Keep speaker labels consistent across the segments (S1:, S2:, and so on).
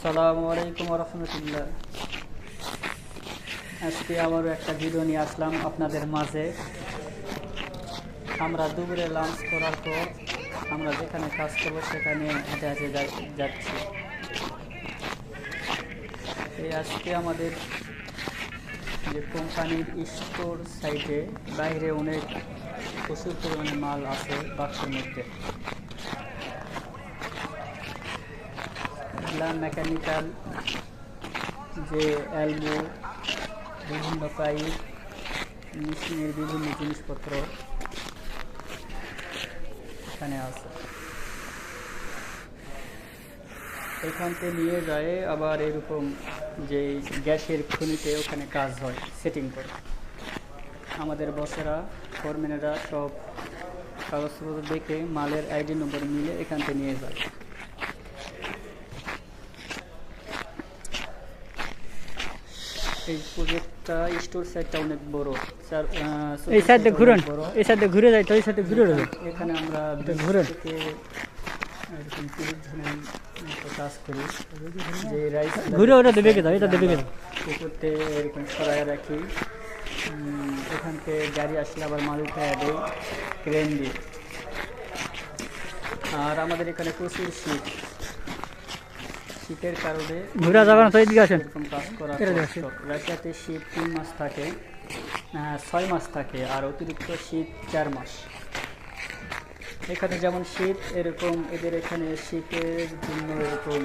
S1: আসসালামু আলাইকুম রহমতুল্লাহ। আজকে আবারও একটা ভিডিও নিয়ে আসলাম আপনাদের মাঝে। আমরা দুপুরে লাঞ্চ করার পর আমরা যেখানে কাজ করবো সেখানে হেঁটে হেঁটে যাচ্ছি। এই আজকে আমাদের যে কোম্পানির স্টোর সাইটে বাইরে অনেক প্রচুর পরিমাণে মাল আছে বাক্সের মধ্যে। মেকানিক্যাল যে এলবো, বিভিন্ন পাইপ, মেশিনের বিভিন্ন জিনিসপত্র এখানে আছে। এখান থেকে নিয়ে যায় আবার এরকম যে গ্যাসের খনিতে ওখানে কাজ হয়, সেটিং করে। আমাদের বসেরা, ফোরম্যানেরা সব কাগজপত্র দেখে মালের আইডি নম্বর মিলে এখান থেকে নিয়ে যায়। এই প্রজেক্টটা স্টোর সাইডটা অনেক বড় স্যার। এই সাইডে ঘুরেন, এই সাইডে ঘুরে যাই তো, এই সাইডে ঘুরে যাবে। এখানে আমরা ঘুরে থেকে এরকম 30 জনের মতো কাজ করি। যে রাইস ঘুরে ওটা দেবে কেন, এটা দেবে কেন করতে এরকম সরাই রাখি। এখান থেকে গাড়ি আসলে আবার মাল উঠায় দেয় ক্রেন দিয়ে। আর আমাদের এখানে প্রচুর শীতের কারণে ঘোরা যাবে না, তো এদিকে আসেন। এরকম কাজ করা রাশিয়াতে শীত 3 মাস থাকে, 6 মাস থাকে, আর অতিরিক্ত শীত 4 মাস। এখানে যেমন শীত, এরকম এদের এখানে শীতের জন্য এরকম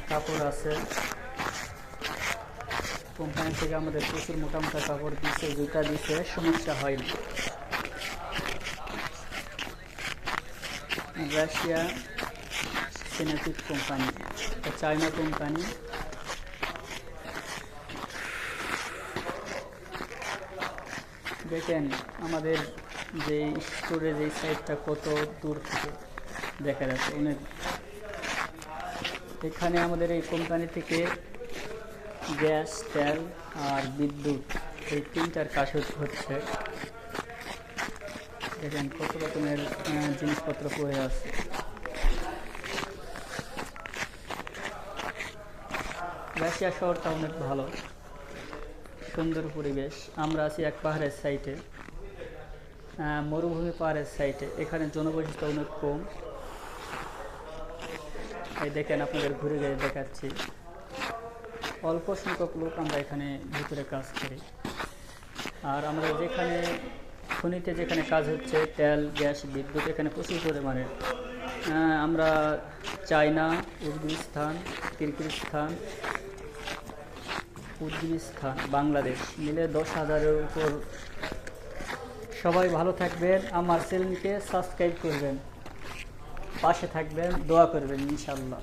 S1: কাপড় আছে। কোম্পানি থেকে আমাদের প্রচুর মোটা মোটা কাপড় দিচ্ছে, জুতা দিচ্ছে, সমস্যা হয়নি। Russia synthetic company, China company. দেখেন আমাদের যে স্টোরেজ এই সাইডটা কত দূর থেকে দেখা যাচ্ছে অনেক। এখানে আমাদের এই কোম্পানি থেকে গ্যাস, তেল আর বিদ্যুৎ, এই 3টার কাজ হচ্ছে। দেখেন কত রকমের জিনিসপত্র পড়ে আছে। রাশিয়া শহরটা অনেক ভালো, সুন্দর পরিবেশ। আমরা আছি এক পাহাড়ের সাইটে, মরুভূমি পাহাড়ের সাইটে। এখানে জনবসতি অনেক কম। এই দেখেন আপনাদের ঘুরে ঘুরে দেখাচ্ছি। অল্প সংখ্যক লোক আমরা এখানে ভিতরে কাজ করি। আর আমরা যেখানে খনিতে যেখানে কাজ হচ্ছে, তেল, গ্যাস, বিদ্যুৎ, এখানে প্রচুর পরিমাণে। আমরা চায়না, উজবেকিস্তান, কিরগিজস্তান, বাংলাদেশ মিলে 10,000-এর উপর। সবাই ভালো থাকবেন, আমার চ্যানেলকে সাবস্ক্রাইব করবেন, পাশে থাকবেন, দোয়া করবেন ইনশাআল্লাহ।